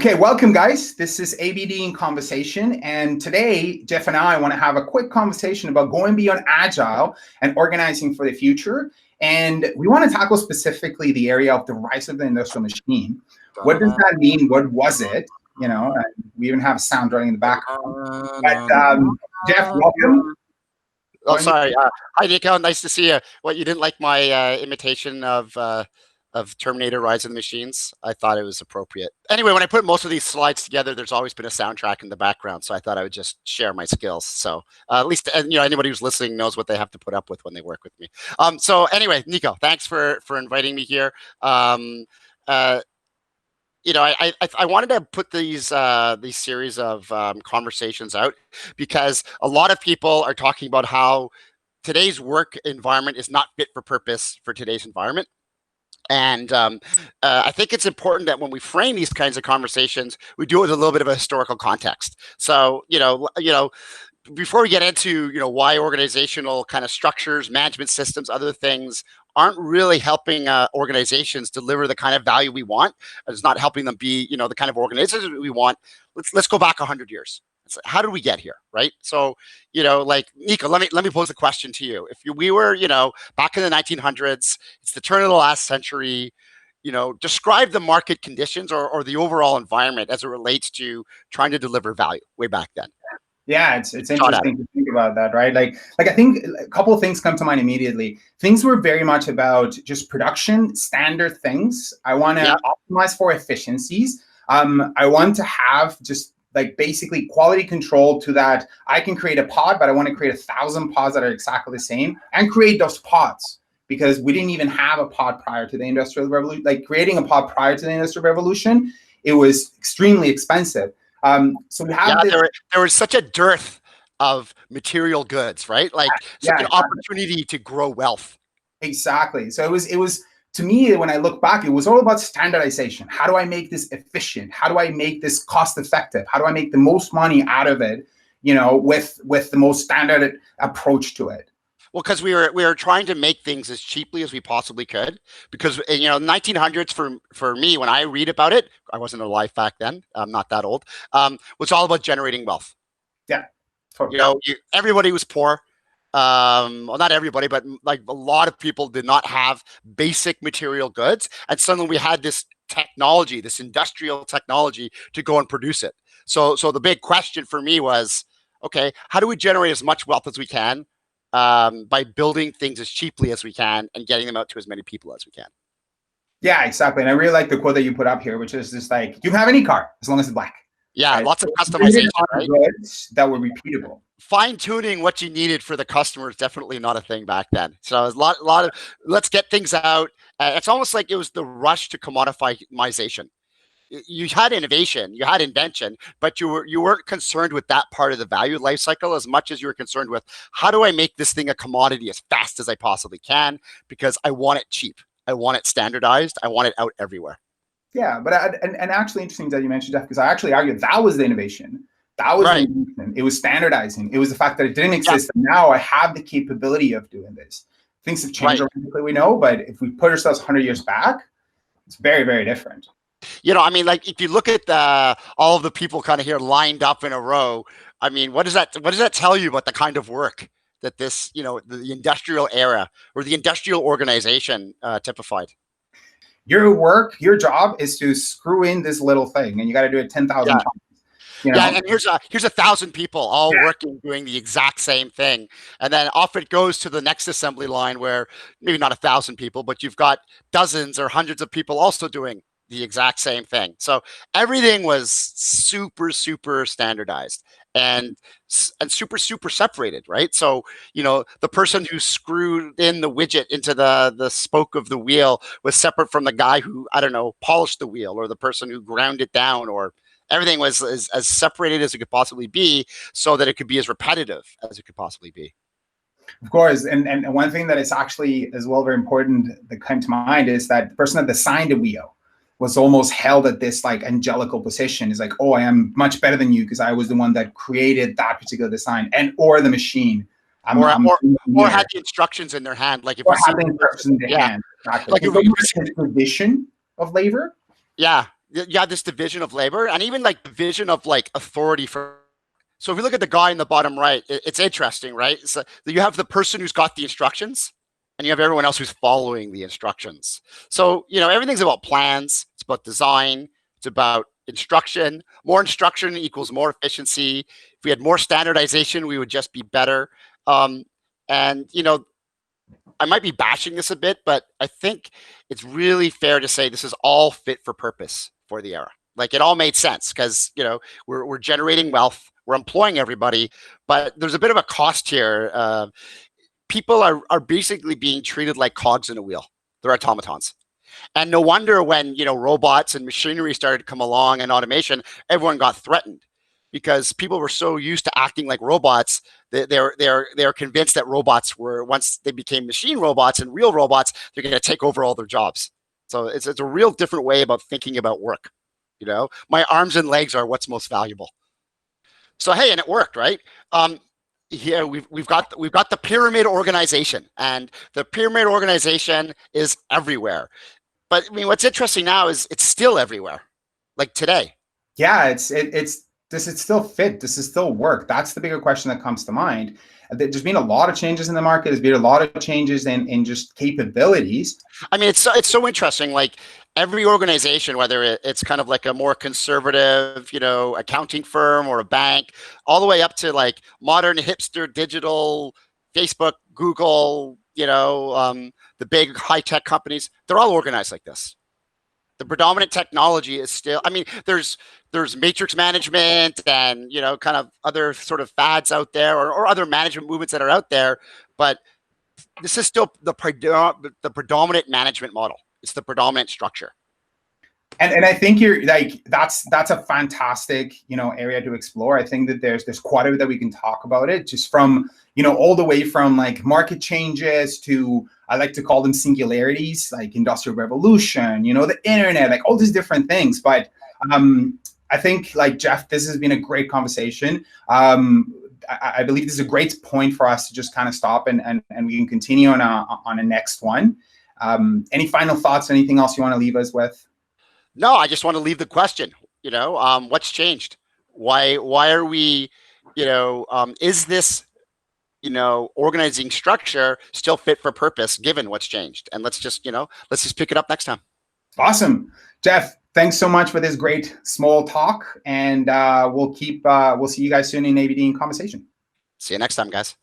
Okay, welcome guys. This is ABD In Conversation, and today Jeff and I want to have a quick conversation about going beyond Agile and organizing for the future. And we want to tackle specifically the area of the rise of the industrial machine. What does that mean? What was it? You know, and we even have sound running in the background. But Jeff, welcome. Oh, sorry. Hi, Nico. Nice to see you. What, you didn't like my imitation of Terminator: Rise of the Machines? I thought it was appropriate. Anyway, when I put most of these slides together, there's always been a soundtrack in the background, so I thought I would just share my skills. So at least anybody who's listening knows what they have to put up with when they work with me. So anyway, Nico, thanks for inviting me here. I wanted to put these series of conversations out because a lot of people are talking about how today's work environment is not fit for purpose for today's environment. And I think it's important that when we frame these kinds of conversations, we do it with a little bit of a historical context. So, before we get into, why organizational kind of structures, management systems, other things aren't really helping organizations deliver the kind of value we want, it's not helping them be, the kind of organizations we want. Let's go back 100 years. How did we get here, right? So, like Nico, let me pose a question to you. If we were, back in the 1900s, it's the turn of the last century, describe the market conditions or the overall environment as it relates to trying to deliver value way back then. Yeah, it's interesting to think about that, right? Like I think a couple of things come to mind immediately. Things were very much about just production, standard things. I want to optimize for efficiencies. I want to have just like basically quality control to that. I can create a pod, but I want to create 1,000 pods that are exactly the same and create those pods because we didn't even have a pod prior to the Industrial Revolution. Like creating a pod prior to the Industrial Revolution, it was extremely expensive. So we have there was such a dearth of material goods, right? Like such an opportunity to grow wealth. Exactly. So it was to me, when I look back, it was all about standardization. How do I make this efficient? How do I make this cost effective? How do I make the most money out of it, with the most standard approach to it? Well, because we were trying to make things as cheaply as we possibly could. Because 1900s for me, when I read about it, I wasn't alive back then. I'm not that old. Was all about generating wealth. Yeah, totally. Everybody was poor. Well, not everybody, but like a lot of people did not have basic material goods, and suddenly we had this technology, this industrial technology, to go and produce it. So the big question for me was, okay, how do we generate as much wealth as we can? By building things as cheaply as we can and getting them out to as many people as we can. Yeah, exactly. And I really like the quote that you put up here, which is just like, you can have any car as long as it's black. Yeah, right? Lots of customization, right? Goods that were repeatable. Fine-tuning what you needed for the customer is definitely not a thing back then. So a lot of let's get things out. It's almost like it was the rush to commoditization. You had innovation, you had invention, but you weren't concerned with that part of the value life cycle as much as you were concerned with how do I make this thing a commodity as fast as I possibly can because I want it cheap, I want it standardized, I want it out everywhere. Yeah, but and actually interesting that you mentioned, Jeff, because I actually argue that was the innovation. That was right. The innovation. It was standardizing. It was the fact that it didn't exist. And now I have the capability of doing this. Things have changed dramatically, we know, but if we put ourselves 100 years back, it's very, very different. Like if you look at all of the people kind of here lined up in a row, I mean, what does that tell you about the kind of work that this, the industrial era or the industrial organization typified? Your job is to screw in this little thing, and you got to do it 10,000 times. Yeah, and here's 1,000 people all working, doing the exact same thing, and then off it goes to the next assembly line where maybe not 1,000 people, but you've got dozens or hundreds of people also doing the exact same thing. So everything was super, super standardized and super, super separated, right? So, the person who screwed in the widget into the spoke of the wheel was separate from the guy who, I don't know, polished the wheel, or the person who ground it down, or everything was as separated as it could possibly be so that it could be as repetitive as it could possibly be. Of course. And one thing that is actually as well very important that came to mind is that the person that designed the wheel was almost held at this like angelical position. Is like, oh, I am much better than you because I was the one that created that particular design, or the machine. Or had the instructions in their hand. Like if or had the instructions in their hand. Exactly. Like if we tradition of labor. Yeah. you have this division of labor, and even like division of like authority for. So if we look at the guy in the bottom right, it's interesting, right? So you have the person who's got the instructions, and you have everyone else who's following the instructions. So, everything's about plans. It's about design. It's about instruction. More instruction equals more efficiency. If we had more standardization, we would just be better. And I might be bashing this a bit, but I think it's really fair to say this is all fit for purpose for the era. Like, it all made sense because we're generating wealth, we're employing everybody, but there's a bit of a cost here. People are basically being treated like cogs in a wheel. They're automatons. And no wonder when robots and machinery started to come along and automation, everyone got threatened because people were so used to acting like robots. They're convinced that robots were, once they became machine robots and real robots, they're going to take over all their jobs. So it's a real different way about thinking about work. My arms and legs are what's most valuable. So hey, and it worked, right? Here we've got the pyramid organization, and the pyramid organization is everywhere. But I mean, what's interesting now is it's still everywhere, like today. Yeah, does it still fit? Does it still work? That's the bigger question that comes to mind. There's been a lot of changes in the market. There's been a lot of changes in just capabilities. I mean, it's so interesting. Like every organization, whether it's kind of like a more conservative, accounting firm or a bank, all the way up to like modern hipster digital, Facebook, Google, the big high tech companies, they're all organized like this. The predominant technology is still, I mean, there's matrix management and, kind of other sort of fads out there or other management movements that are out there. But this is still the predominant management model. It's the predominant structure. And I think you're like, that's a fantastic, area to explore. I think that there's quite a bit that we can talk about it, just from, all the way from like market changes to, I like to call them singularities, like industrial revolution, the internet, like all these different things. But I think, like, Jeff, this has been a great conversation. I believe this is a great point for us to just kind of stop and we can continue on a next one. Any final thoughts? Anything else you want to leave us with? No, I just want to leave the question, what's changed? Why are we, is this, organizing structure still fit for purpose given what's changed? And let's just pick it up next time. Awesome. Jeff, thanks so much for this great small talk. And we'll see you guys soon in ABD In Conversation. See you next time, guys.